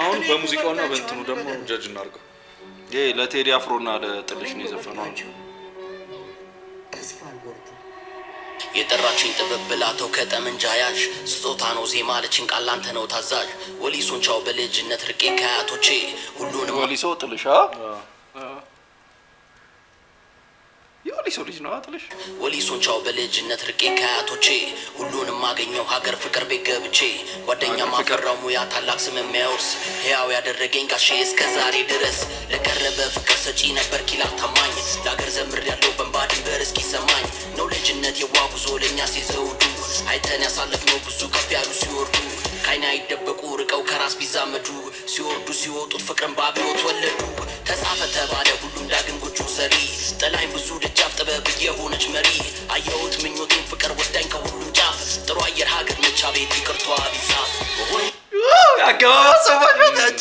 አሁን በሙዚቃውና በእንትኑ ደግሞ ጀጅ እናርገው ይሄ ለቴዲ አፍሮና ለጥልሽ ነው የዘፈነው የጠራችኝ ጥበብ ብላተው ከጠመንጃ ያዥ ስጦታ ነው ዜማ ለችን ቃል አንተ ነው ታዛዥ ወሊሶን ቻው በልጅነት ርቄ ከአያቶቼ ሁሉንም ወሊሶ ጥልሻ የወሊሶ ልጅ ነው አጥልሽ ወሊሶን ቻው በልጅነት ርቄ ከአያቶቼ ሁሉንም ማገኘው ሀገር ፍቅር ቤት ገብቼ ጓደኛ ማፈራው ሙያ ታላቅ ስም የሚያወርስ ሕያው ያደረገኝ ጋሼ እስከ ዛሬ ድረስ ለቀረበ ፍቅር ሰጪ ነበር ኪላ ታማኝ ለሀገር ዘምር ያለው በንባ ድንበር እስኪሰማኝ ነው ልጅነት የዋጉዞ ለእኛ ሲዘውዱ አይተን ያሳለፍነው ብዙ ከፍ ያሉ ሲወርዱ ከአይና ይደበቁ ርቀው ከራስ ቢዛመዱ ሲወርዱ ሲወጡት ፍቅርን ባብዮት ወለዱ ተጻፈ ተባለ ሁሉም ዳግም ጎጆ ሰሪ ጠላኝ ብዙ ደጃፍ ጥበብ የሆነች መሪ አየሁት ምኞቴን ፍቅር ወስዳኝ ከሁሉም ጫፍ ጥሩ አየር ሀገር ነቻ ቤት ይቅርቷ ቢጻፍ አገባባ ሰማሽ ወጣች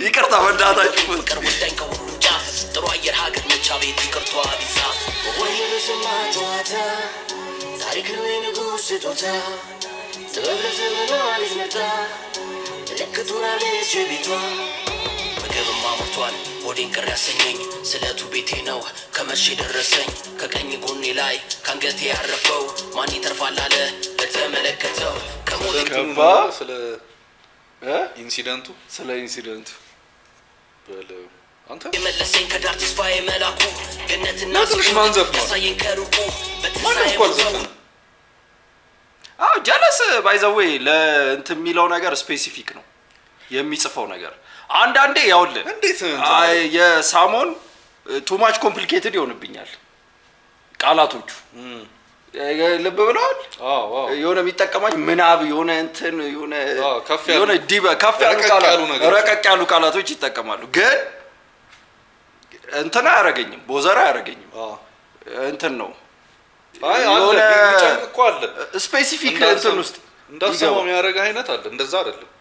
ይቅርታ በእናታችሁ ፍቅር ወስዳኝ ከሁሉም ጫፍ ጥሩ አየር ሀገር ነቻ ቤት ይቅርቷ ቢጻፍ ወይ በስማ ጨዋታ ታሪክ ነው የንጉሥ ስጦታ ጥበብ ለዘመኗ ልጅ መርታ ምልክቱን አለች ቤቷ ምግብማ ሞልቷል ሆዴን ቅር ያሰኘኝ ስለቱ ቤቴ ነው ከመቼ ደረሰኝ ከቀኝ ጎኔ ላይ ከአንገቴ ያረፈው ማን ይተርፋል አለ ለተመለከተው ከሞት ከባ ስለ ኢንሲደንቱ በለው አንተ የመለሰኝ ከዳር ተስፋዬ መላኩ ገነትና ትንሽ ማንዘፍ ነው ያሳየኝ ከሩቁ በተሳየው ጀለስ ባይ ዘ ዌይ ለእንትን የሚለው ነገር ስፔሲፊክ ነው የሚጽፈው ነገር አንዳንዴ ያውልህ እንዴት የሳሞን ቱ ማች ኮምፕሊኬትድ ይሆንብኛል ቃላቶቹ ልብ ብለዋል የሆነ የሚጠቀማኝ ምናብ የሆነ እንትን የሆነ ዲበ ከፍ ያሉ ቃላቶች ይጠቀማሉ ግን እንትን አያረገኝም ቦዘራ አያረገኝም እንትን ነው አለ ቢጨንቅ እኮ አለ ስፔሲፊክ እንትን ውስጥ እንዳሰማው የሚያደርግ አይነት አለ እንደዛ አይደለም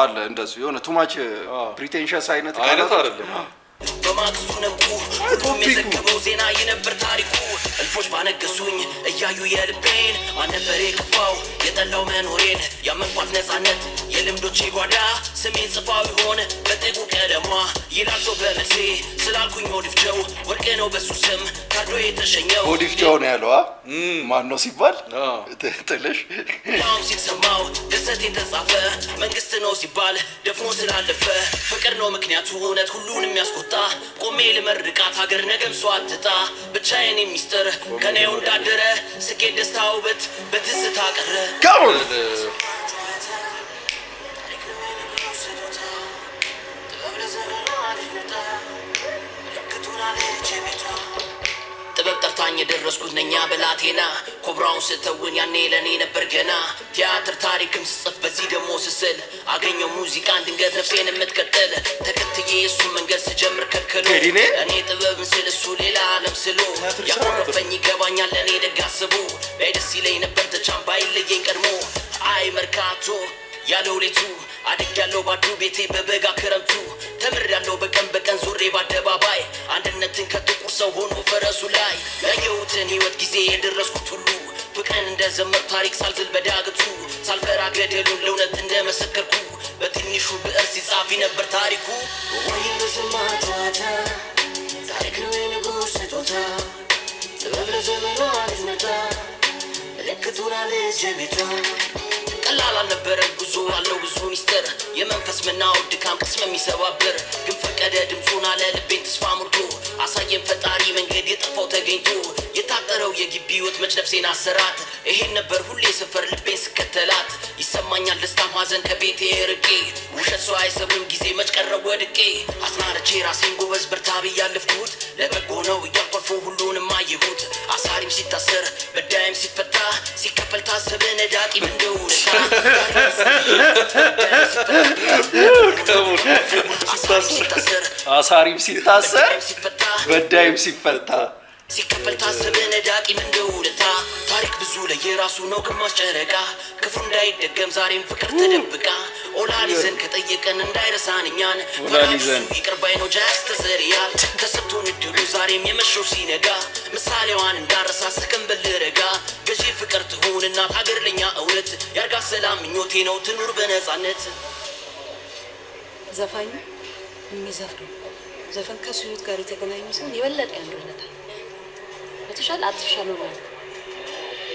አለ እንደሱ የሆነ ቱ ማች ፕሪቴንሽስ አይነት አይደለም በማግስቱ ነቁ የሚዘገበው ዜና የነበር ታሪኩ እልፎች ባነገሱኝ እያዩ የልቤን ማን ነበር የከፋው የጠላው መኖሬን ያመንኳት ነፃነት የልምዶቼ ጓዳ ስሜን ጽፋው ይሆን በጥቁ ቀለሟ ይላል ሰው በመልሴ ስላልኩኝ ወዲፍቸው ወርቄ ነው በሱ ስም ካርዶ የተሸኘው ወዲፍቸው ነው ያለው ማን ነው ሲባል ጥልሽ ያውም ሲሰማው ደሰቴን ተጻፈ መንግስት ነው ሲባል ደፍኖ ስላለፈ ፍቅር ነው ምክንያቱ እውነት ሁሉንም ያስቆጣ ቆሜ ልመርቃት ሀገር ነገም ሰው አትጣ ብቻዬን የሚስጥር ከኔው እንዳደረ ስኬት ደስታ ውበት በትዝታ ቀረ ጥበብ ጠርታኝ የደረስኩት ነኛ በላቴና ኮብራውን ስተውን ያኔ ለኔ ነበር ገና ቲያትር ታሪክም ስጽፍ በዚህ ደግሞ ስስል አገኘው ሙዚቃን ድንገት ነፍሴን የምትቀጥል ተከትዬ እሱን መንገድ ስጀምር ከልክሎ እኔ ጥበብን ስል እሱ ሌላ ዓለም ስሎ ያኮረፈኝ ይገባኛል ለእኔ ደግ አስቡ በደስ ይለኝ ነበር ተቻም ባይለየኝ ቀድሞ አይ መርካቶ ያለው ሌቱ አድግ ያለው ባዱ ቤቴ በበጋ ክረምቱ ተምር ያለው በቀን ዙሬ በአደባባይ አንድነትን ከጥቁር ሰው ሆኖ ፈረሱ ላይ ያየሁትን ህይወት ጊዜ የደረስኩት ሁሉ ፍቅርን እንደዘመር ታሪክ ሳልዝል በዳግቱ ሳልፈራ ገደሉን ለእውነት እንደመሰከርኩ በትንሹ ብዕር ሲጻፊ ነበር ታሪኩ ወይ በስማ ጨዋታ ታሪክ ነው የንጉሥ ስጦታ ጥበብ ለዘመኗ ልጅ መርታ ምልክቱን አለች ቤቷ ቀላል አልነበረም ጉዞ አለው ብዙ ሚስጥር የመንፈስ መናወጥ ድካም ቅስም የሚሰባብር ግን ፈቀደ ድምፁን አለ ልቤን ተስፋ ሙርቶ አሳየን ፈጣሪ መንገድ የጠፋው ተገኝቶ የታጠረው የግቢ ህይወት መች ነፍሴን አሰራት ይሄን ነበር ሁሌ ሰፈር ልቤን ስከተላት ይሰማኛል ደስታም ሀዘን ከቤቴ ርቄ ውሸት ሰው አይሰብም ጊዜ መች ቀረው ወድቄ አስናርቼ ራሴን ጎበዝ በርታ ብያለፍኩት ለበጎ ነው እያልኳልፎ ሁሉንም አየሁት አሳሪም ሲታሰር በዳይም ሲፈታ ሲከፈል ታሰበ ነዳቂም እንደውነታ አሳሪም ሲታሰር በዳይም ሲፈታ ሲከፈል ታሰበ ነዳቂም እንደውለታ ታሪክ ብዙ ለየራሱ ነው ግማሽ ጨረቃ ክፉ እንዳይደገም ዛሬም ፍቅር ተደብቃ ኦላን ይዘን ከጠየቀን እንዳይረሳን እኛን ኦላን ይቅር ባይ ነው ጃስ ተዘሪያል ከሰጥቶን እድሉ ዛሬም የመሸው ሲነጋ ምሳሌዋን እንዳረሳ ሰከን በልረጋ ገዢ ፍቅር ትሁን እናት ሀገር ለኛ እውነት ያርጋ ሰላም ምኞቴ ነው ትኑር በነፃነት ዘፋኝ የሚዘፍነው ዘፈን ከሱ ህይወት ጋር የተገናኘ ሲሆን የበለጠ ያንደለታል። በተሻለ አርቲፊሻል ነው።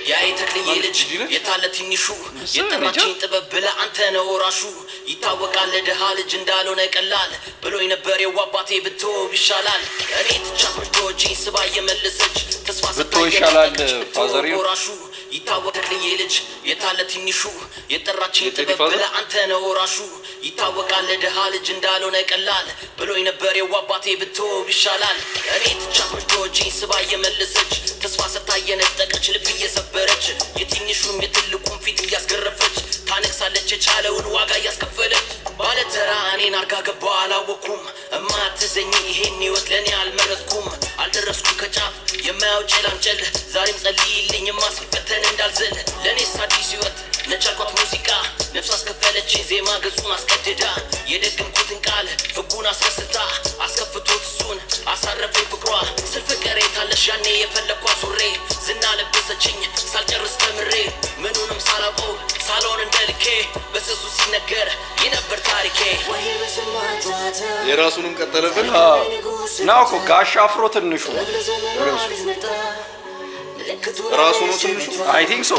ያ የተክልዬ ልጅ የታለ ትንሹ የጠራችኝ ጥበብ ብለ አንተ ነው ራሹ ይታወቃል ለድሃ ልጅ እንዳልሆነ ቀላል ብሎኝ ነበር የዋባቴ ብትወው ይሻላል እኔ ትቻት ምርቶችኝ ስባ የመለሰች ተስፋ ብትወው ይሻላል ፋዘሪው ራሹ ይታወቃል ልጅ የታለ ትንሹ የጠራችኝ ጥበብ ብለ አንተ ነው ራሹ ይታወቃል ለድሃ ልጅ እንዳልሆነ ቀላል ብሎኝ ነበር የዋባቴ ብትወው ይሻላል እኔ ትቻት ምርቶችኝ ስባ የመለሰች ተስፋ ሰታ የነጠቀች ልብ እየሰበረች የትንሹም የትልቁም ፊት እያስገረፈች ታነክሳለች የቻለውን ዋጋ እያስከፈለች ባለተራ እኔን አርጋ ገባ አላወኩም እማትዘኝ ይሄን ህይወት ለእኔ አልመረጥኩም አልደረስኩም ከጫፍ የማያው ጭላንጭል ዛሬም ጸልይልኝ የማስፈተን እንዳልዘል ለእኔስ አዲስ ህይወት ነቻልኳት ሙዚቃ ነፍስ አስከፈለች ዜማ ገጹን አስቀድዳ የደገምኩትን ቃል ህጉን አስረስታ አስከፍቶት እሱን አሳረፈኝ ፍቅሯ ስል ፍቅሬ ታለሽ ያኔ የፈለግኳ ሱሬ ዝና ለበሰችኝ ሳልጨርስ ተምሬ ምኑንም ሳላውቀው ሳልሆን እንደልኬ በስሱ ሲነገር ይነበር ታሪኬ የራሱንም ቀጠለበት ነው እኮ ጋሽ አፍሮ ትንሹ ራሱ ነው ትንሹ አይ ቲንክ ሶ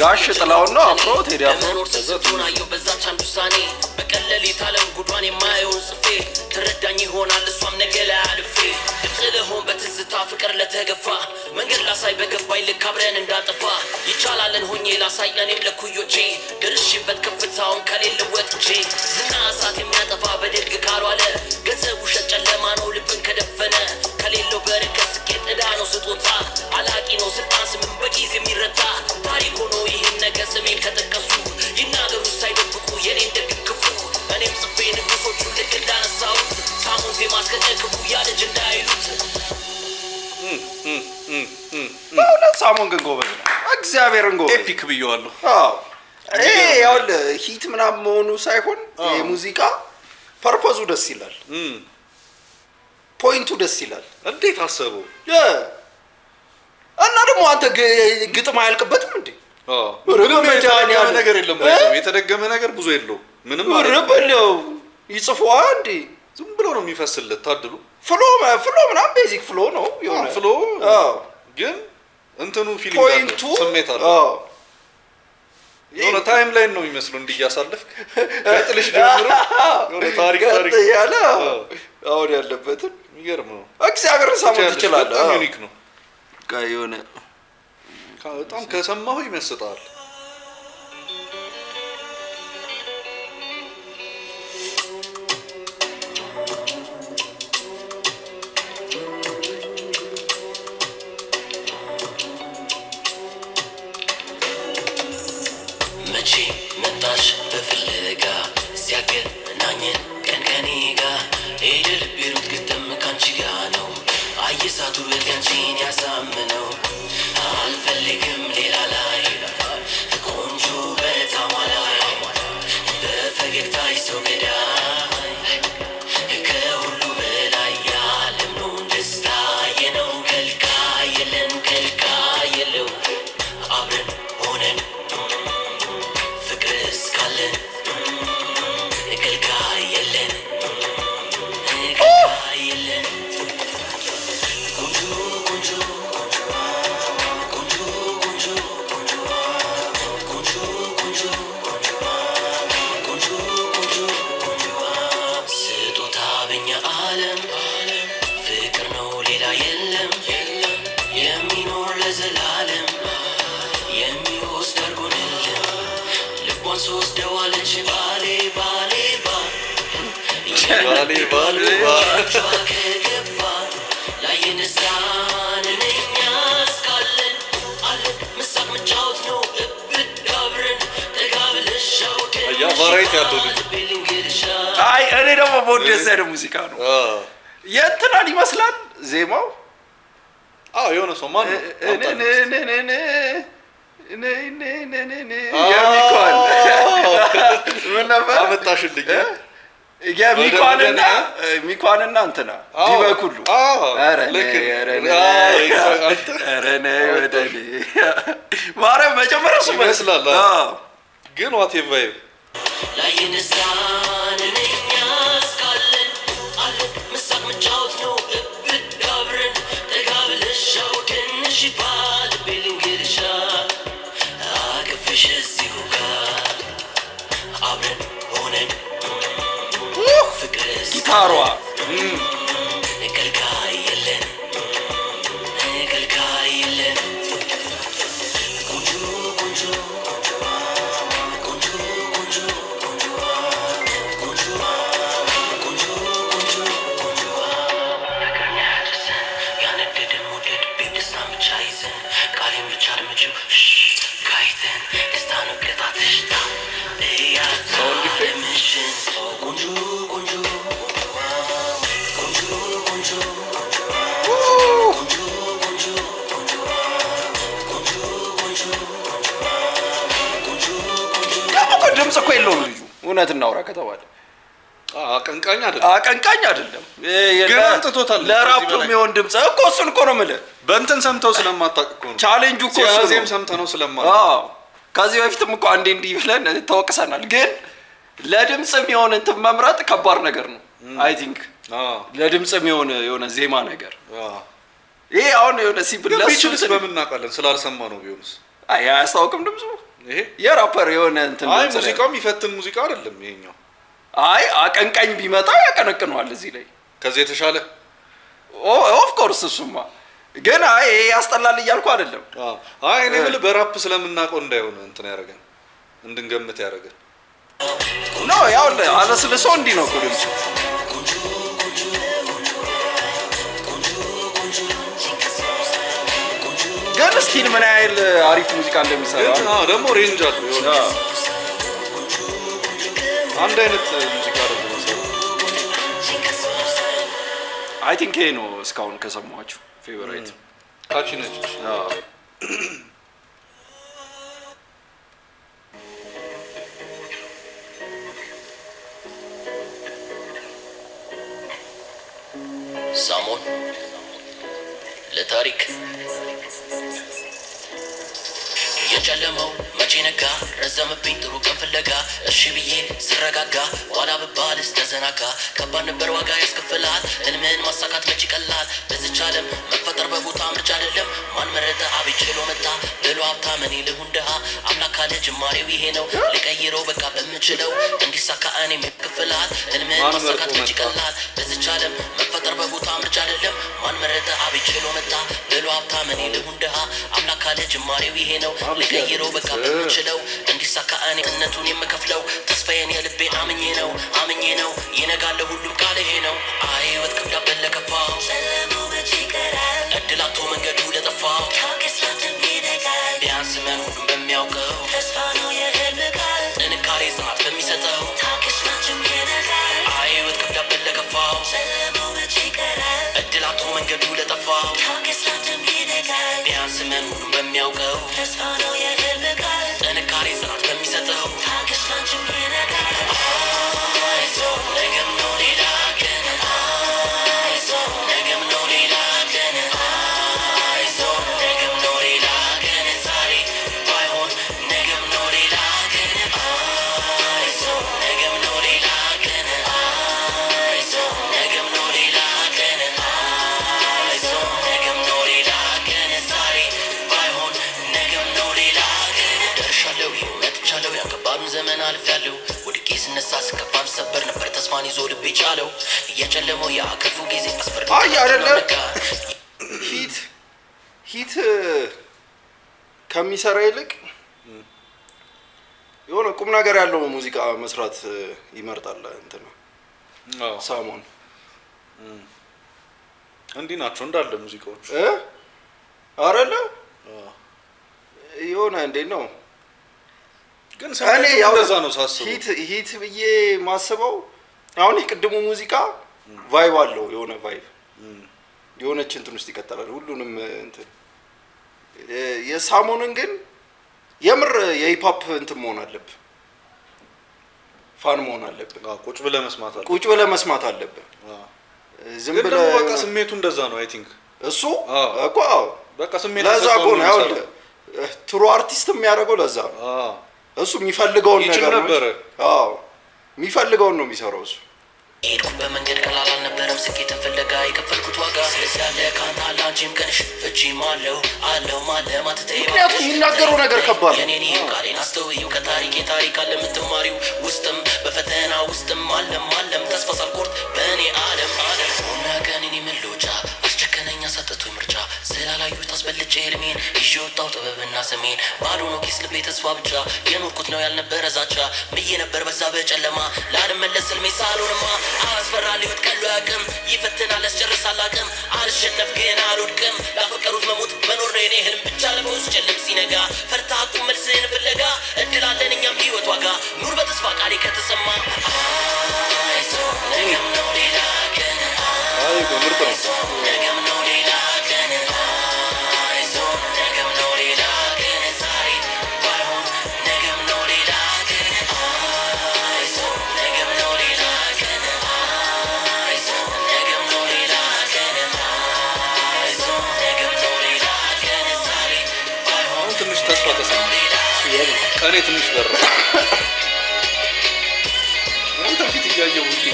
ጋሽ ጥላውን ነው አፍሮ ቴዲ አፍሮ ተዘቱናየው በዛች አንድ ውሳኔ በቀለሌት ዓለም ጉዷን የማየውን ጽፌ ትረዳኝ ይሆናል እሷም ነገ ላይ አልፌ ድምፅ ለሆን በትዝታ ፍቅር ለተገፋ መንገድ ላሳይ በገባኝ ልክ አብረን እንዳጠፋ ይቻላለን ሆኜ ላሳይ እኔም ለኩዮቼ ደርሽበት ከፍታውን ከሌለ ወጥቼ ዝና እሳት የሚያጠፋ በደግ ካልዋለ ገንዘብ ውሸት ጨለማ ነው ልብን ከደፈነ ከሌለው በረከት ስኬት ዕዳ ነው ስጦታ አላቂ ነው ስልጣን ስምን በጊዜ የሚረታ ታሪክ ሆኖ ይህን ነገር ስሜን ከጠቀሱ ይናገሩ ሳይደብቁ የኔን ደግም ክፉ እኔም ጽፌ ንጉሶቹ ልክ እንዳነሳሁት ሳሙን ዜማ እስከጠቅቡ ያልጅ እንዳይሉት በእውነት ሳሙን ግን ጎበዝ ነው እግዚአብሔርን ጎበዝ ኤፒክ ብየዋለሁ ይሄ ያውልህ ሂት ምናምን መሆኑ ሳይሆን የሙዚቃ ፐርፖዙ ደስ ይላል ፖይንቱ ደስ ይላል እንዴት አሰበው እና ደግሞ አንተ ግጥም አያልቅበትም እንዴ የተደገመ ነገር የለም የተደገመ ነገር ብዙ የለው ምንም በለው ይጽፈዋል እንዴ ዝም ብሎ ነው የሚፈስልለት ታድሉ ፍሎ ምናምን ቤዚክ ፍሎ ነው የሆነ ፍሎ ግን እንትኑ ፊሊንግ ፖይንቱ ስሜት አለ የሆነ ታይም ላይን ነው የሚመስለው እንዲያሳልፍክ ከጥልሽ ጀምሮ የሆነ ታሪክ ያለ አሁን ያለበትን የሚገርም ነው እግዚአብሔርን ሳሙን ትችላለህ በጣም ዩኒክ ነው የሆነ በጣም ከሰማሁ ይመስጣል መቼ መጣሽ በፍለጋ ሲያገናኘን ቀን ከኔ ጋር ኤድል ቢሩት ግጥም ካንቺ ጋ ነው አየሳቱ በልጋንቺን ያሳምነው አልፈልግም ሌላ ላይ ቆንጆ በጣም ላይ በፈገግታሽ ሰው ገዳይ ከሁሉ በላይ ያለምነው ደስታ የነው ከልካይ የለን ከልካይ የለው አብረን ሆነን ፍቅር እስካለን ከልካይ የለን ከልካይ የለን ስጦታ በኛ ዓለም ፍቅር ነው ሌላ የለም የሚኖር ለዘላለም የሚወስድ አድርጎንልም ልቧን ስወስደዋለች ባሌ ባሌ ከገባ ላይ የነሳን እኛ እስካለን አለን ምሳቅ መጫወት ነው እብድ አብረን ጠጋ ብለሽ ያ ቫራይቲ ያለው ልጅ አይ እኔ ደግሞ በወደሰ አይነት ሙዚቃ ነው የእንትናን ይመስላል ዜማው የሆነ ሰው ማን ነው የሚኳን ምን ነበር አመጣሽልኝ ሚኳንና እንትና ዲበኩሉ ማርያም መጀመሪያ እሱ ይመስላል ግን ዋቴ ቫይብ ላይ የነሳን መጫወት ነው እብድ አብረን ጠጋ ብለሻው ትንሽ ይባል ቤልንግልሻ አቅፍሽ እዚሁ ጋር አብረን ሆነን ፍቅር ጊታሯ ከልካይ የለን ከልካይ የለን ቆንጆ ቆንጆ ቆንጆ ቆንጆ ቆንጆ ቆንጆ ቆንጆ ፍቅርን ያድርሰን ያነደደን መውደድ ቤት ደስታን ብቻ ይዘን ቃሌን ብቻ አድምጪው ጋይተን ደስታ ነው ቅጣትሽታ እያታለምሽን ቆንጆ ቆንጆ ቆንጆ ቆንጆ ድምፅ እኮ የለውም ልጁ። እውነት እናውራ ከተባለ አቀንቃኝ አይደለም፣ አቀንቃኝ አይደለም። ግን አንጥቶታል። ለራፕ የሚሆን ድምፅ እኮ እሱን እኮ ነው የምልህ። በእንትን ሰምተው ስለማታውቅ እኮ ነው። ቻሌንጁ እኮ እሱ ነው። ሲያዜም ሰምተህ ነው ስለማታውቅ። አዎ ከዚህ በፊትም እኮ አንዴ እንዲህ ብለን ተወቅሰናል። ግን ለድምፅ የሚሆን እንትን መምረጥ ከባድ ነገር ነው። አይ ቲንክ ለድምፅ የሚሆን የሆነ ዜማ ነገር ይሄ አሁን የሆነ ሲብል ቢችልስ በምን እናውቃለን? ስላልሰማ ነው። ቢሆንስ አይ አያስታውቅም ድምፁ። ይሄ የራፐር የሆነ እንትን አይ ሙዚቃው የሚፈትን ሙዚቃ አይደለም ይሄኛው። አይ አቀንቃኝ ቢመጣ ያቀነቅነዋል እዚህ ላይ ከዚህ የተሻለ ኦፍ ኮርስ። እሱማ ግን አይ ያስጠላል እያልኩ አይደለም። አይ እኔ የምልህ በራፕ ስለምናውቀው እንዳይሆን እንትን ያደርገን እንድንገምት ያደርገን ነው። ያው አለስልሶ እንዲህ ነው እኮ ድምፁ። ግን ስቲል ምን ያህል አሪፍ ሙዚቃ እንደሚሰራ ደግሞ ሬንጅ አለው። አንድ አይነት ሙዚቃ አይደለም። አይ ቲንክ ይሄ ነው እስካሁን ከሰማኋችሁ ፌቨራይት ካቺ ነች። ሳሞን ለታሪክ የጨለመው መቼ ነጋ ረዘምብኝ ጥሩ ቀን ፍለጋ እሺ ብዬ ስረጋጋ ዋላ ብባልስ ተዘናጋ ከባድ ነበር ዋጋ ያስከፍላል ህልምህን ማሳካት መች ይቀላል በዚች ዓለም መፈጠር በቦታ ምርጫ አይደለም ማን መረጠ አቤት ችሎ መጣ ብሎ ሀብታም እኔ ልሁን ድሃ አምላክ ካለ ጅማሬው ይሄ ነው ልቀይረው በቃ በምችለው እንዲሳካ እኔም ይከፍላል ህልምህን ማሳካት መች ይቀላል በዚች ዓለም መፈጠር በቦታ ምርጫ አይደለም ማን መረጠ አቤት ችሎ መጣ ብሎ ሀብታም እኔ ልሁን ድሃ አምላክ ካለ ጅማሬው ይሄ ነው ልቀይረው በቃ በምችለው እንዲሳካ እኔ እነቱን የምከፍለው ተስፋዬን የልቤን አምኜ ነው ይነጋለ ሁሉም ቃል ይሄ ነው አይወት ክብዳበት ለከፋው እድል አጥቶ መንገዱ ለጠፋው ቢያንስ መን ሁሉም በሚያውቀው ጥንካሬ ጽናት በሚሰጠው አይወት ክብዳበት ለከፋው እድል አጥቶ መንገዱ ለጠፋው ቢያንስ መን ሁሉም በሚያውቀው ጥንካሬ ጽናት በሚሰጠው ነገም ነው ሌላ ቀን ነገም ነው ሌላ ቀን ነገም ነው ሌላ ቀን ዛሬ ባይሆን ነገም ነው ሌላ ቀን ነገም ነው ሌላ ቀን ነገም ነው ሌላ ቀን ነገም ነው ሌላ ቀን ዛሬ ባይሆን ነገም ነው ሌላ ቀን ደርሻለሁ መጥቻለሁ ያከባዱን ዘመን አልፌያለሁ ወድቄ ስነሳ ስከፋም ሰበር ነበር ተስፋን ይዞ ልቤ ቻለው እየጨለመው የአክፉ ጊዜ አስፈርዶ ሂት ከሚሰራ ይልቅ የሆነ ቁም ነገር ያለው ሙዚቃ መስራት ይመርጣል። እንትን ነው ሳሞን እንዲህ ናቸው እንዳለ ሙዚቃዎች አይደለ የሆነ እንዴት ነው ግን እኔ ያው ለዛ ነው ሳስበው ሂት ብዬ ማስበው አሁን የቅድሙ ሙዚቃ ቫይብ አለው የሆነ ቫይብ የሆነች እንትን ውስጥ ይቀጥላል ሁሉንም እንትን የሳሞንን ግን የምር የሂፕ እንትን መሆን አለብህ ፋን መሆን አለብህ ቁጭ ብለህ መስማት አለብህ ዝም ብለህ በቃ ስሜቱ እንደዛ ነው አይ ቲንክ እሱ እኮ በቃ ስሜቱ ለዛ እኮ ነው ያው ትሩ አርቲስት የሚያደርገው ለዛ ነው እሱ የሚፈልገውን ነገር ነው የሚፈልገውን ነው የሚሰራው እሱ የሄድኩበት መንገድ ቀላል አልነበረም ስኬትን ፍለጋ የከፈልኩት ዋጋ ስለዚህ ያለ ካንተ አለ አንቺም ቀንሽ ፍቺም አለው ማለማትተይ ምክንያቱም የሚናገረው ነገር ከባድ የኔን ቃሌን አስተውይው ከታሪኬ ታሪክ አለ የምትማሪው ውስጥም በፈተና ውስጥም አለም ተስፋ ሳልቆርጥ በእኔ ዓለም ሆና ቀኔን የምሎጫ አስቸከነኛ ሰጥቶኝ ምርጫ ስላላዩት አስበልጬ ህልሜን ይዤ ወጣው ጥበብና ስሜን ባዶ ነው ኪስ ልቤ ተስፋ ብቻ የኖርኩት ነው ያልነበረ ዛቻ ምዬ ነበር በዛ በጨለማ ላልመለስ ህልሜ ሳልሆንማ አስፈራ ሊወት ቀሉ ያቅም ይፈትናል ያስጨርሳል አቅም አልሸነፍ ግን አልወድቅም ላፈቀሩት መሞት መኖር ነው የኔ ህልም ብቻ ለበውስጥ ጨልም ሲነጋ ፈርታ አቁም መልስህን ፍለጋ እድላለን እኛም ህይወት ዋጋ ኑር በተስፋ ቃሌ ከተሰማ ነገም ነው ሌላ ቀን ነገም ነው ሌላ ቀን ነገም ነው ሌላ ቀን ዛሬ ባይሆን ነገም ነው ሌላ ቀን ነገም ነው ሌላ ቀን ነገም ነው ሌላ ቀን ነገም ነው ሌላ ቀን ዛሬ ባይሆን ትንሽ ተስፋ ተሰማ ከኔ ትንሽ በራ አንተ ፊት እያየው እንጂ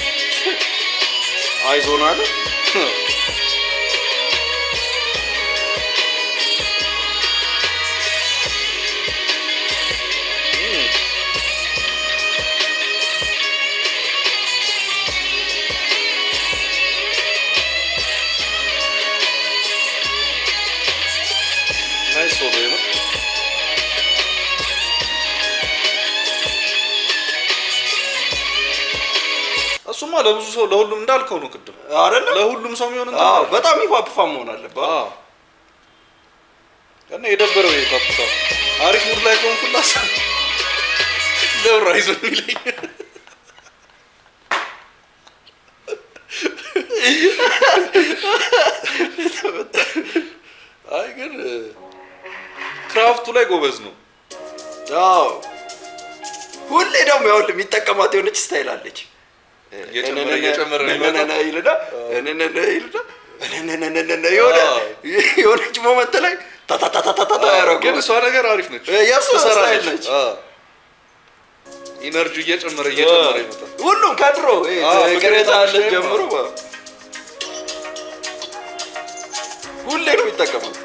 አይዞን አለ ናይስ ሶሎ ነው እሱማ ለብዙ ሰው ለሁሉም እንዳልከው ነው ቅድም አይደለ ለሁሉም ሰው የሚሆን እንዴ በጣም ይፋፋ መሆን አለበት እና የደበረው ይፋፋ አሪፍ ሙድ ላይ ቆንኩላስ ደብራ ይዞ ይለኝ አይ ግን ክራፍቱ ላይ ጎበዝ ነው ሁሌ ደግሞ ያው የሚጠቀማት የሆነች ስታይል አለች እየጨመረ የሆነች ሞመንት ላይ ታታታታታ ያደረጉ ግን እሷ ነገር አሪፍ ነች የእሱ ስታይል ነች ኢነርጂ እየጨመረ ይመጣል ሁሉም ከድሮ ቅሬታ አለ ጀምሮ ሁሌ ነው የሚጠቀሙት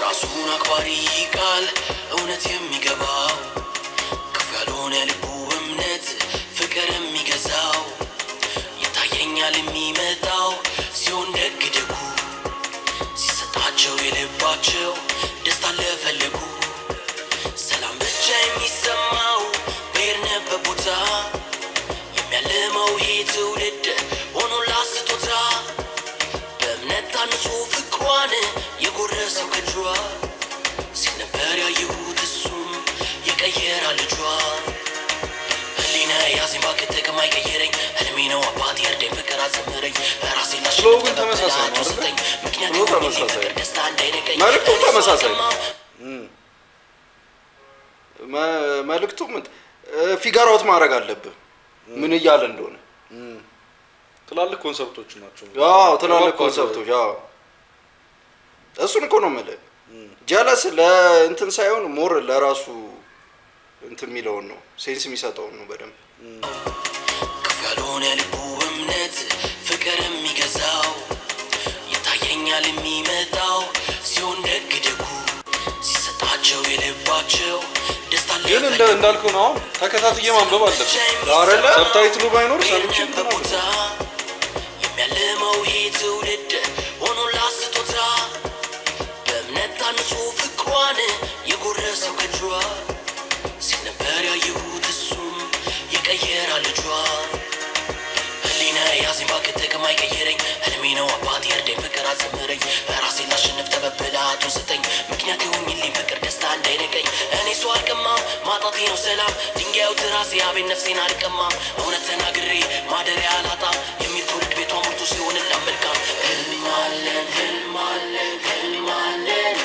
ራሱን አክባሪ ቃል እውነት የሚገባው ከፍ ያልሆነ ልቡ እምነት ፍቅር የሚገዛው ይታየኛል የሚመጣው ሲሆን ደግ ደጉ ሲሰጣቸው የልባቸው ደስታ ለፈለጉ ሰላም ብቻ የሚሰማው በሄድንበት ቦታ የሚያልመው ይሄ ትውልድ ሆኖ ላስጦታ በእምነት ታንጾ ፍቅሯን የጎረሰው ከጇ ሲል ነበር ያየሁት እሱም የቀየራ ልጇ ህሊና ያዜን ባክት ጥቅም አይቀየረኝ ህልሜ ነው አባት የእርደኝ ፍቅር አዘምረኝ ራሴን ፍሎውን ተመሳሳይ ነው ሰጠኝ ምክንያቱ ፍቅር ደስታ እንዳይነቀኝ መልክቱ ተመሳሳይ መልክቱ ፊገር አውት ማድረግ አለብህ ምን እያለ እንደሆነ ትላልቅ ኮንሰፕቶች ናቸው ትላልቅ ኮንሰፕቶች እሱን እኮ ነው የምልህ ጀለስ ለእንትን ሳይሆን ሞር ለራሱ እንትን የሚለውን ነው ሴንስ የሚሰጠውን ነው በደንብ ከፍ ያልሆነ ልቡ እምነት ፍቅር የሚገዛው ይታየኛል የሚመጣው ሲሆን ደግ ደጉ ሲሰጣቸው የልባቸው ደስታ ግን እንዳልከው ነው አሁን ተከታትዬ ማንበብ አለብህ አይደለ ሰብታይትሉ ባይኖር ሰምቼ ቦታ የሚያልመው ይሄ ትውልድ ሆኖ ላስጦታ በእምነት ታንጾ ፍቅሯን የጎረሰው ከጇ ሲል ነበር ያየሁት እሱም የቀየራ ልጇ ህሊና ያዜን ባክት ጥቅም አይቀየረኝ ህልሜ ነው አባት የእርደኝ ፍቅር አዘምረኝ ራሴን ላሸንፍ እኔ ሰው አልቀማም ማጣቴ ነው ሰላም ድንጋዩ ትራሴ አቤት ነፍሴን አልቀማም እውነት ተናግሬ ማደሪያ አላጣም የሚል ትውልድ ቤቷ ሞልቶ ሲሆንላ መልካም ህልም አለን ህልም አለን ህልም አለን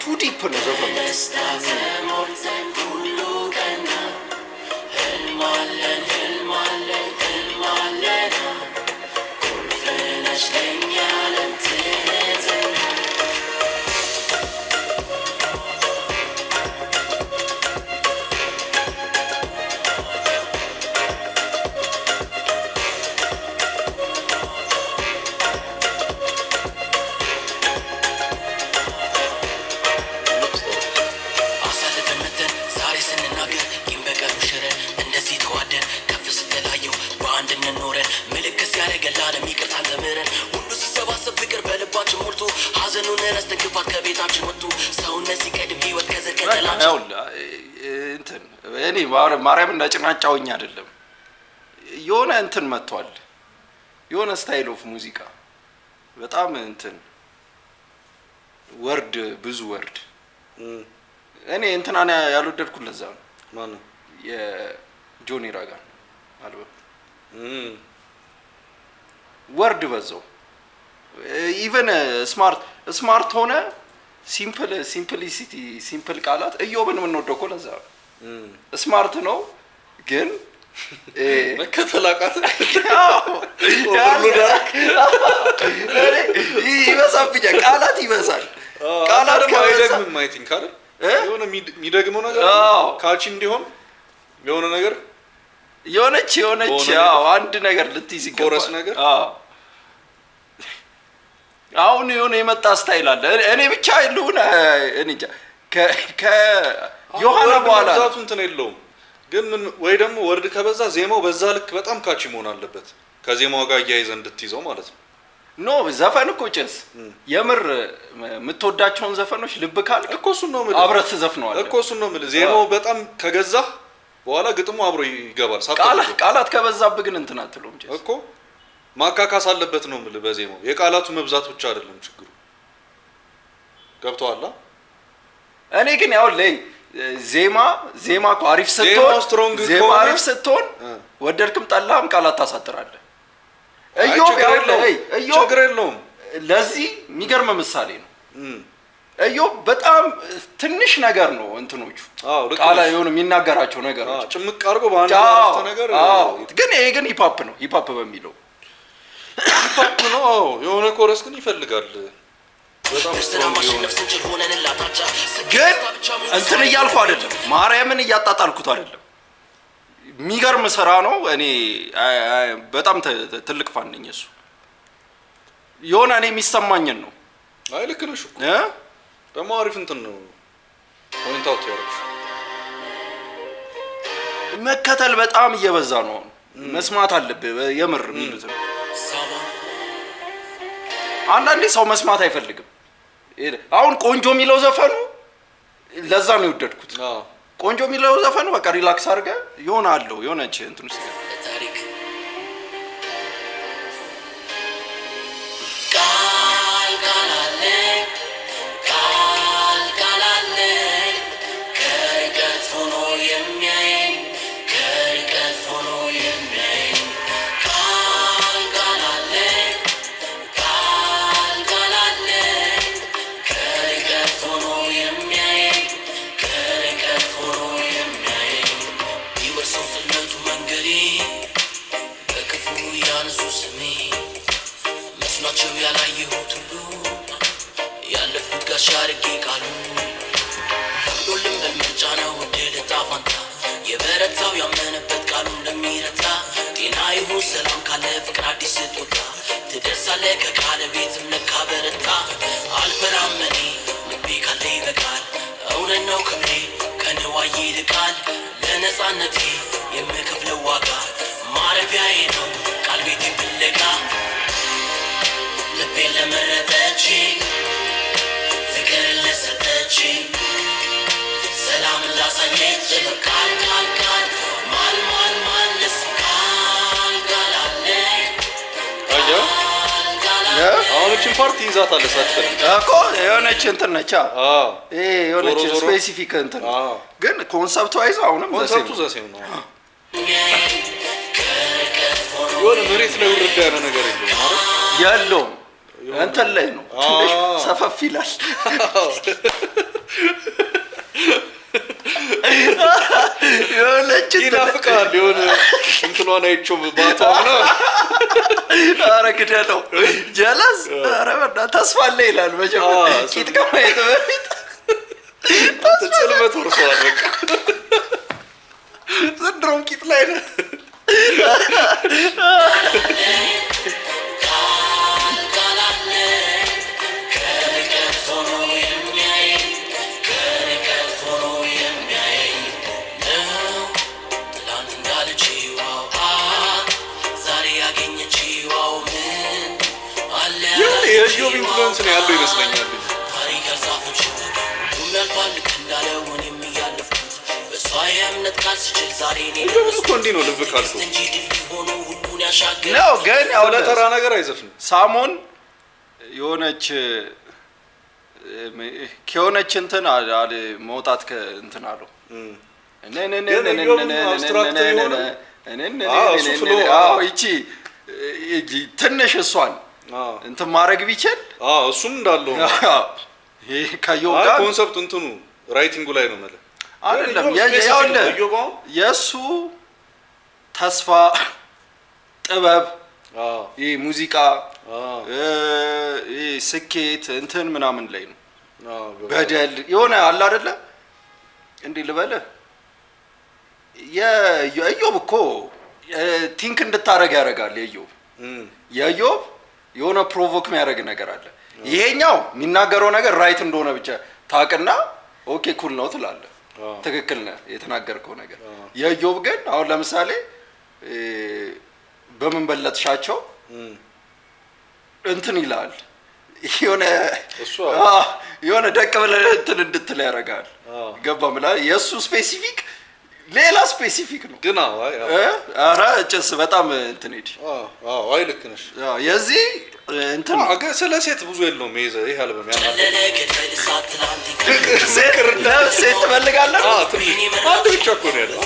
ቱ ዲፕ ነው ዘፈኑ ደስታ ተሞልተን ሁሉ ቀና ህልም አለን ህልም አለን ህልም አለን ቁልፍ ነሽ ለእኛ ለትህትና እንትን እኔ ማርያም እንዳጭናጫውኝ አይደለም የሆነ እንትን መጥቷል የሆነ ስታይል ኦፍ ሙዚቃ በጣም እንትን ወርድ ብዙ ወርድ እኔ እንትናን ያልወደድኩት ለዛ ነው ማን ነው የጆኒ ራጋን አልበም ወርድ በዛው ኢቨን ስማርት ሆነ ሲምፕሊሲቲ ሲምፕል ቃላት እዮብን የምንወደው እኮ ለዛ ነው ስማርት ነው ግን መከተላቃት ይበዛብኛል ቃላት ይበዛል ቃላት ከማይደግም አይ ቲንክ አይደል የሆነ የሚደግመው ነገር ካቺ እንዲሆን የሆነ ነገር የሆነች ያው አንድ ነገር ልትይዝ ይገባል ኮረስ ነገር አሁን የሆነ የመጣ ስታይል አለ እኔ ብቻ ይሉና እኔ ዮሐና በኋላ ዛቱ እንትን የለውም ግን ምን ወይ ደግሞ ወርድ ከበዛ ዜማው በዛ ልክ በጣም ካቺ መሆን አለበት ከዜማው ጋር ያይዘ እንድትይዘው ማለት ነው ኖ ዘፈን እኮ ጭስ የምር የምትወዳቸውን ዘፈኖች ልብ ካልክ እኮ እሱን ነው ማለት አብረት ዘፍነዋል እኮ እሱን ነው ማለት ዜማው በጣም ከገዛ በኋላ ግጥሙ አብሮ ይገባል ቃላት ከበዛብ ግን እንትን አትሉም ጭስ እኮ ማካካስ አለበት ነው ማለት በዜማው የቃላቱ መብዛት ብቻ አይደለም ችግሩ ገብቷል እኔ ግን ያው ላይ ዜማ እኮ አሪፍ ስትሆን ወደድክም ጠላህም ቃላት ታሳጥራለህ ችግር የለውም ለዚህ የሚገርም ምሳሌ ነው እዮብ በጣም ትንሽ ነገር ነው እንትኖቹ ቃላ የሆነ የሚናገራቸው ነገሮች ጭምቅ አድርጎ በአንድ አፍተ ነገር ግን ይሄ ግን ሂፓፕ ነው ሂፓፕ በሚለው ሂፓፕ ነው የሆነ ኮረስ ግን ይፈልጋል በጣም ግን እንትን እያልኩ አይደለም ማርያምን እያጣጣልኩት አይደለም የሚገርም ስራ ነው እኔ በጣም ትልቅ ፋን ነኝ እሱ የሆነ እኔ የሚሰማኝን ነው አይ ልክ ነሽ እኮ ደግሞ አሪፍ እንትን ነው ፖይንት አውት ያደርግሽ መከተል በጣም እየበዛ ነው መስማት አለብህ የምር የሚሉት ነው አንዳንዴ ሰው መስማት አይፈልግም አሁን ቆንጆ የሚለው ዘፈኑ ለዛ ነው የወደድኩት ቆንጆ የሚለው ዘፈኑ በቃ ሪላክስ አድርገ የሆነ አለው የሆነች እንትን ውስጥ ታሪክ ሻርጌ ቃሉ ሁሉም በምርጫ ነው ድል ጣፋንታ የበረታው ያመነበት ቃሉ እንደሚረታ ጤና ይሁን ሰላም ካለ ፍቅር አዲስ ስጦታ ትደርሳለህ ከቃለ ቤትም ነካ በረታ አልፈራም እኔ ልቤ ካለ ይበቃል እውነት ነው ክብሬ ከንዋይ ይልቃል ለነፃነቴ የምከፍለው ዋጋ ማረፊያዬ ነው ቃል ቤቴ ፍለጋ ልቤን ለመረጠች ፍቅር ለሰጠች ሰላም ላሳየች በቃል ቃል ቃል ማል ማል ማለስ ቃል ቃል አለ አሁን የሆነችን ፓርቲ ይዛታለህ ሳትፈልግ እኮ የሆነች እንትን ነች። አዎ የሆነች ስፔሲፊክ እንትን ግን ኮንሰፕቱ አይዞህ አሁንም ኮንሰፕቱ ዘሴም ነው። የሆነ መሬት ላይ ውርድ ያለ ነገር የለውም እንትን ላይ ነው ትንሽ ሰፈፍ ይላል። የሆነች ይናፍቃል የሆነ እንትኗን አይቼው ባቷ ነው። ኧረ ግደለው ጀለስ ኧረ በእናትህ ተስፋ አለ ይላል መጀመሪያ ቂጥ ከማየት በፊት ጽልመት ወርሰዋል። በቃ ዘንድሮም ቂጥ ላይ ነው። የኢዮብ ኢንፍሉዌንስ ነው ያለው ይመስለኛል። ኢዮብ እኮ እንዲህ ነው ልብ ካልኩ ነው ግን ያው ለተራ ነገር አይዘፍንም። ሳሞን የሆነች ከሆነች እንትን አለ መውጣት ከእንትን አለው ይቺ ትንሽ እሷን እንትን ማድረግ ቢችል እሱም እንዳለው ይሄ ከዮብ ጋር ኮንሰፕት እንትኑ ራይቲንጉ ላይ ነው ማለት አይደለም። የእሱ ተስፋ ጥበብ ይሄ ሙዚቃ ይሄ ስኬት እንትን ምናምን ላይ ነው። በደል የሆነ አለ አይደለ እንዴ ልበልህ የኢዮብ እኮ ቲንክ እንድታረግ ያደርጋል። የኢዮብ የሆነ ፕሮቮክ የሚያደርግ ነገር አለ። ይሄኛው የሚናገረው ነገር ራይት እንደሆነ ብቻ ታውቅና ኦኬ ኩል ነው ትላለህ። ትክክል ነህ የተናገርከው ነገር። የኢዮብ ግን አሁን ለምሳሌ በምን በለጥሻቸው እንትን ይላል የሆነ ደቅ ብለህ እንትን እንድትል ያደርጋል። ገባ ምላ የእሱ ስፔሲፊክ ሌላ ስፔሲፊክ ነው ግን ኧረ ጭስ በጣም እንትን ሄድ አይ ልክ ነሽ። የዚህ እንትን ስለ ሴት ብዙ የለውም። ይሄ አልበም ሴት ትፈልጋለህ? አንድ ብቻ እኮ ነው ያለው።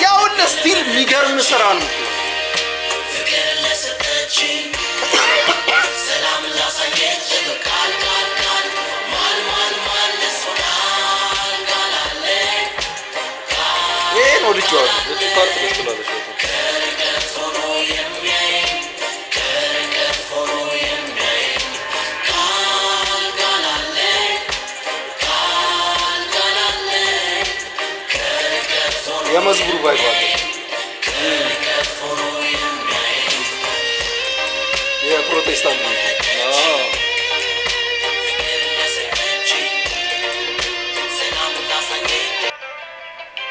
ያው ስቲል የሚገርም ስራ ነው። ይሄን ወድጄዋለሁ። እዚህ ፓርት ደስ ብላለች። የመዝሙሩ ቫይብ አለ። የፕሮቴስታንት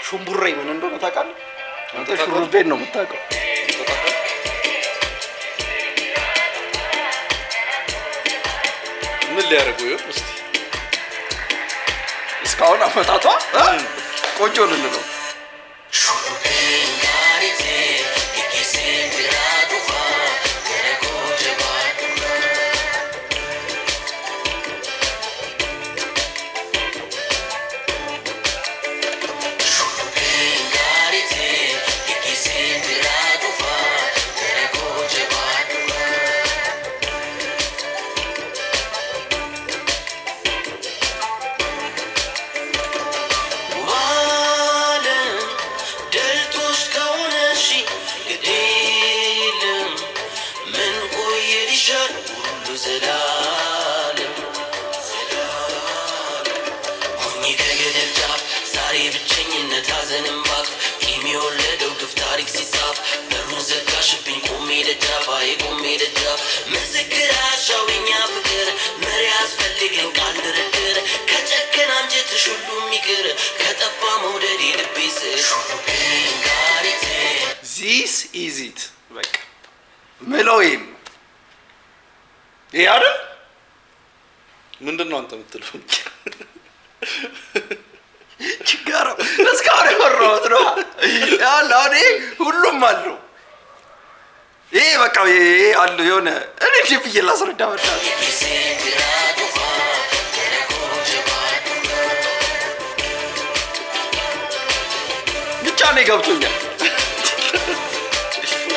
ሹምቡሬ ምን እንደሆነ ታውቃለህ? አንተ ሹሩቤን ነው የምታውቀው። ምን ሊያደርጉ ይሆን እስቲ? እስካሁን አመጣጧ ቆንጆ ልንለው ዚስ ኢዝ ኢት በቃ ምሎይም ይሄ አይደል? ምንድነው አንተ የምትለው? ችጋራ እየሰራሁት ነው ያለው እኔ ሁሉም አለው ይሄ በቃ ይሄ አለው የሆነ እኔ ጂፕ እየላስረዳ ወጣ ብቻ ነው ገብቶኛል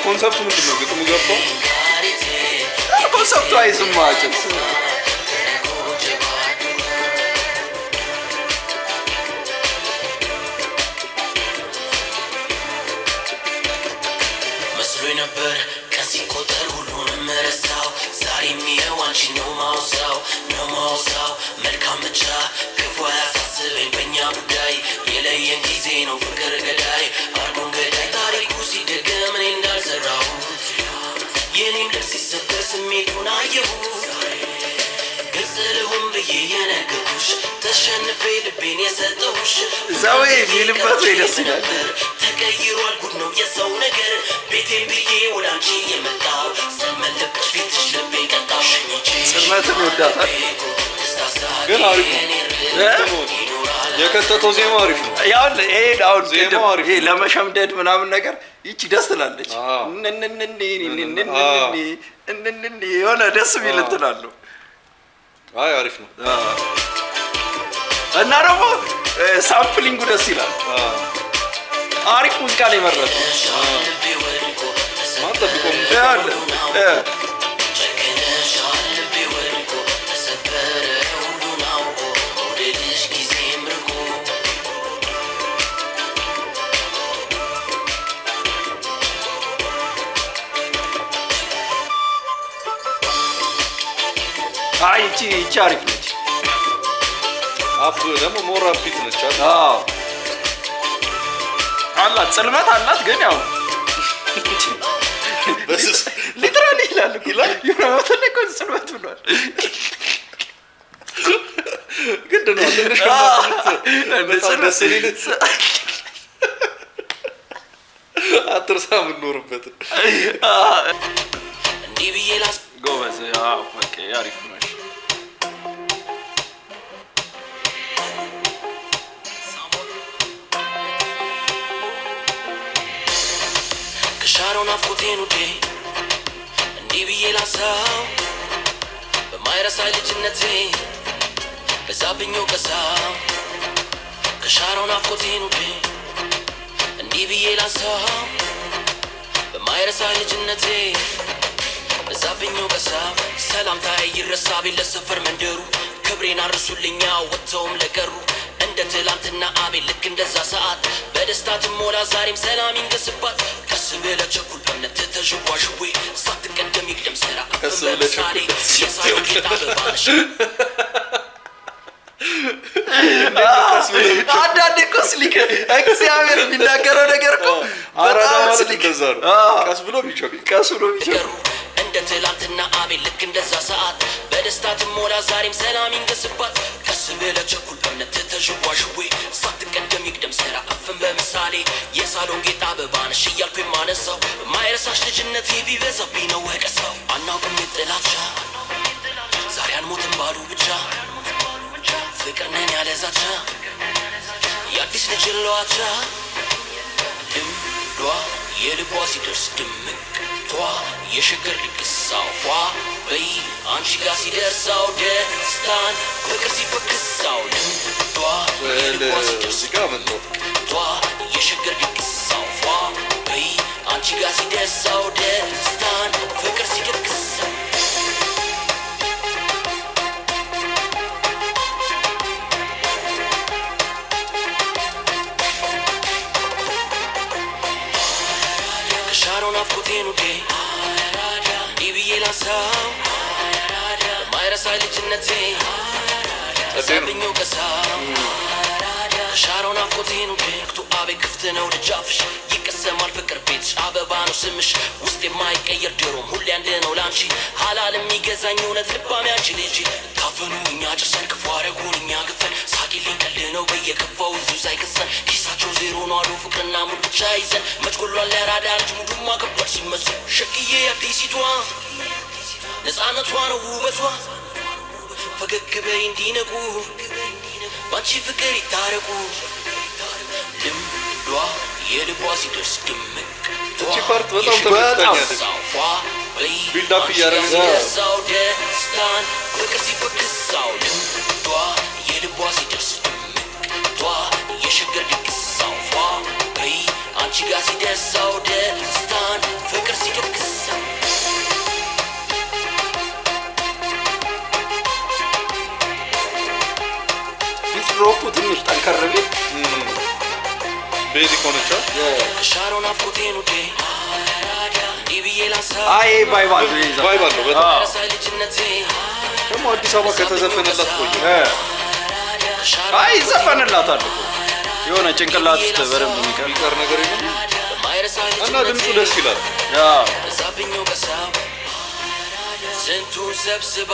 ኮንሰፕቱ ምንድነው ግጥሙ ገባው ኮንሰፕቱ አይስማጭም መስሎኝ ነበር ከዚህ ቆጠር ሁሉንም ረሳው ዛሬም ይኸው አንቺ ነው ማውሳው መልካም ብቻ ክፉ አያሳስበኝ በእኛ ጉዳይ የለየን ጊዜ ነው ፍቅር ገዳይ አርጎን ገዳይ ታሪኩ ሲደገም እኔ እንዳልሰራሁት የኔም ልብ ሲሰበር ስሜቱን አየሁት ግልጽ ልሁን ብዬ የነገርኩሽ ተሸንፌ ልቤን የሰጠሁሽ ዛዌ የሚልበት ወይ ደስ ይላል ተቀይሯል ጉድ ነው የሰው ነገር ቤቴን ብዬ ወደ አንቺ የመጣው ስመለብሽ ፊትሽ ልቤን ቀጣው ጽልመትን ወዳታል ግን አሪፍ ነው የከተተው ዜማ አሪፍ ነው ያው ይሄ አሁን ዜማው አሪፍ ይሄ ለመሸምደድ ምናምን ነገር ይቺ ደስ ትላለች የሆነ ደስ የሚል እንትን አለው አይ አሪፍ ነው እና ደግሞ ሳምፕሊንጉ ደስ ይላል አሪፍ ሙዚቃ ላይ መረጥ ማን ጠብቆ ያለ አይ እቺ አሪፍ ነች አፕ ደግሞ ሞር አፕት ነች አዎ አላት ጽልመት አላት ግን ያው በስስ ሊትራሊ ይላል የሆነው ጽልመት ብሏል ግድ ነው ትንሽ በጣም ደስ ይላል አትርሳ ምንኖርበት እንዲህ ብዬ ላስ ጎበዝ አዎ ኦኬ አሪፍ ነው ከሻሮን አፍቆቴን ውዴ እንዲህ ብዬ ላሳው በማይረሳ ልጅነቴ በዛብኝ ወቀሳው ከሻሮን አፍቆቴን ውዴ እንዲህ ብዬ ላሳው በማይረሳ ልጅነቴ በዛብኝ ወቀሳው ሰላምታ ይረሳ ቢል ለሰፈር መንደሩ ክብሬን አርሱልኛ ወጥተውም ለቀሩ እንደ ትላንትና አቤል ልክ እንደዛ ሰዓት በደስታ ትሞላ ዛሬም ሰላም ይንገስባት ቀስ ብለህ ቸኩል በእምነት ተዥዋዥዌ ሳትቀደም ይቅደም ስራ ቀስ ብለህ ቸኩል የሳየው ጌታ በባንሽ አንዳንዴ እኮ ስሊክ እግዚአብሔር የሚናገረው ነገር እኮ በጣም ስሊክ ቀስ ብሎ ቢጮህ እንደ ትላንትና አቤል ልክ እንደዛ ሰዓት በደስታ ትሞላ ዛሬም ሰላም ይንገስባት ቀስ ብለህ ቸኩል በእምነት ተዥዋዥዌ ሳትቀደም ይቅደም ስራ አፍን በምሳሌ የሳሎን ጌጣ በባንሽ እያልኩ የማነሳው ማይረሳሽ ልጅነቴ ቢበዛብኝ ነው ወቀሳው አናውቅም የጥላቻ ዛሬ አንሞትም ባሉ ብቻ ፍቅር ነን ያለ ዛቻ የአዲስ ልጅ ለዋቻ ልምዷ የልቧ ሲደርስ ድምቅ ቷ የሽግር ልቅሳው ፏ በይ አንቺ ጋር ሲደርሳው ደስታን ፍቅር ሲፈክሳው ልምዷ የልቧ ሲደርስ ድምቅ ቷ የሽግር ልቅሳው ፏ በይ አንቺ ጋር ሲደርሳው ደስታን ፍቅር ሲደክሳው ከሻሮን አፍቆቴን ውዴ እንዲህ ብዬ ላሳው ማይረሳ ልጅነቴ በዛብኝ ወቀሳው ከሻሮን አፍቆቴን ውዴ ክቱ አቤ ክፍት ነው ደጃፍሽ ይቀሰማል ፍቅር ቤትሽ አበባ ነው ስምሽ ውስጥ የማይቀየር ድሮም ሁሌ አንድ ነው ላንቺ ሀላል የሚገዛኝ እውነት ልባም ያንቺ ልጅ ታፈኑ እኛ ጭሰን ክፉ አረጉን እኛ ግፈን ሳቂልኝ ቀልድ ነው በየከፋው እዙ ሳይከሰን ኪሳቸው ዜሮ ነው አሉ ፍቅርና ሙድ ብቻ ይዘን መችጎሏን ለራዳ ልጅ ሙዱማ ከባድ ሲመስል ሸቅዬ አዲሲቷ ነፃነቷ ነው ውበቷ ፈገግ በይ እንዲነቁ ባንቺ ፍቅር ይታረቁ ልምዷ የልቧ ሲደርስ ድምቅ እቺ ፓርት በጣም ተመችታኛለች። ቢልድ አፕ እያደረገ የዛው ደስታን ፍቅር ሲፈክሳው ልቧ የልቧ ሲደርስ ድምቅ የሸገር ድግሳው በይ አንቺ ጋር ሲደርሳው ደስታን ፍቅር ሲደግሳው ቢትሮፑ ትንሽ ጠንከር ቢል ቤዚክ ሆነቻ ከሻሮን አፍቆቴን ውዴ እንዲህ ብዬ ላንሳ አይ ቫይባል አለው በጣም ረሳይ ልጅነቴ ደግሞ አዲስ አበባ ከተዘፈነላት ቆየ። አይ ዘፈንላታል እኮ የሆነ ጭንቅላት ውስጥ በደንብ የሚቀር ነገር የለም እና ድምፁ ደስ ይላል። በዛብኝ በሳብ ስንቱን ሰብስባ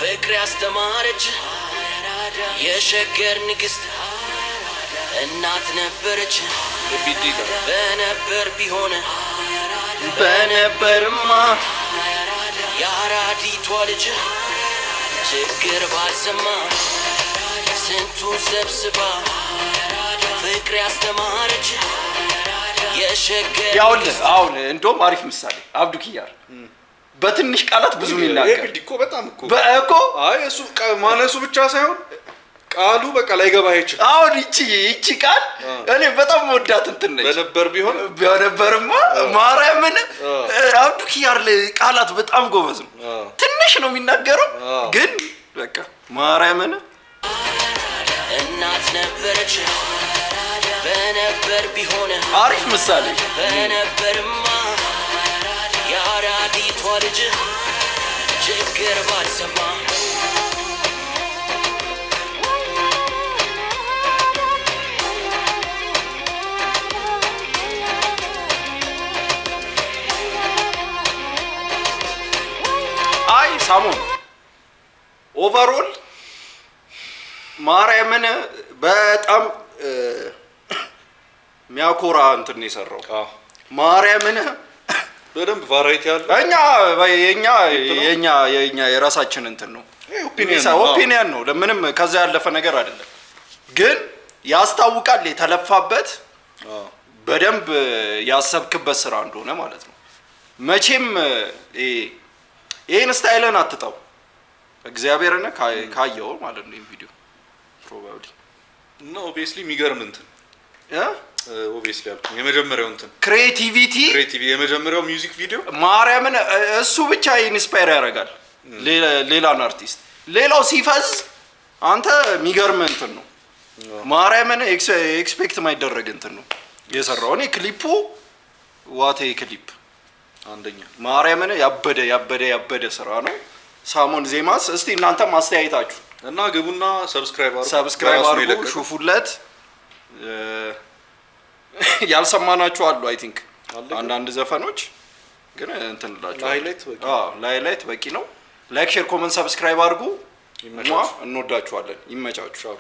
ፍቅር ያስተማረች የሸገር ንግሥት እናት ነበረች። በነበር ቢሆን በነበርማ የአራዲቷ ልጅ ችግር ባልሰማ ስንቱን ሰብስባ ፍቅር ያስተማረች የሸገር ያውልህ አሁን እንደውም አሪፍ ምሳሌ አብዱ ኪያር በትንሽ ቃላት ብዙ የሚናገር እኮ በጣም በእኮ አይ እሱ ማነሱ ብቻ ሳይሆን ቃሉ በቃ ላይገባህ ይችላል። አሁን ይቺ ቃል እኔ በጣም ወዳት እንትን ነች። በነበርማ ማርያምን አብዱ ኪያር ቃላት በጣም ጎበዝ ነው። ትንሽ ነው የሚናገረው ግን በቃ ማርያምን እናት ነበረች በነበር ቢሆን አሪፍ ምሳሌ በነበርማ የአራዲቷ ልጅ ችግር ባልሰማ አይ ሳሙን ኦቨርኦል ማርያምን በጣም ሚያኮራ እንትን የሰራው ማርያምን በደንብ ቫራይቲ አለ። የኛ የራሳችን እንትን ነው ኦፒኒየን ነው። ለምንም ከዛ ያለፈ ነገር አይደለም። ግን ያስታውቃል የተለፋበት በደንብ ያሰብክበት ስራ እንደሆነ ማለት ነው። መቼም ይሄን ስታይልን አትጣው እግዚአብሔርን ካየው ማለት ነው። ቪዲዮ ፕሮባብሊ ነው ኦብቪየስሊ የሚገርም እንትን ኦብቪየስሊ አልኩ የመጀመሪያው እንትን ክሬቲቪቲ የመጀመሪያው ሚውዚክ ቪዲዮ ማርያምን እሱ ብቻ ኢንስፓየር ያደርጋል ሌላን አርቲስት። ሌላው ሲፈዝ አንተ የሚገርም እንትን ነው ማርያምን ኤክስፔክት ማይደረግ እንትን ነው የሰራው። እኔ ክሊፑ ዋቴ ክሊፕ አንደኛ ማርያምን ያበደ ስራ ነው። ሳሙን ዜማስ እስቲ እናንተ ማስተያየታችሁ እና ግቡና ሰብስክራይብ አድርጉ ሹፉለት። ያልሰማናችሁ አሉ አይ ቲንክ አንዳንድ ዘፈኖች ግን እንትንላችሁ ላይላይት በቂ ነው። ላይክ ሼር ኮመንት ሰብስክራይብ አድርጉ። እንወዳችኋለን። ይመቻችሁ።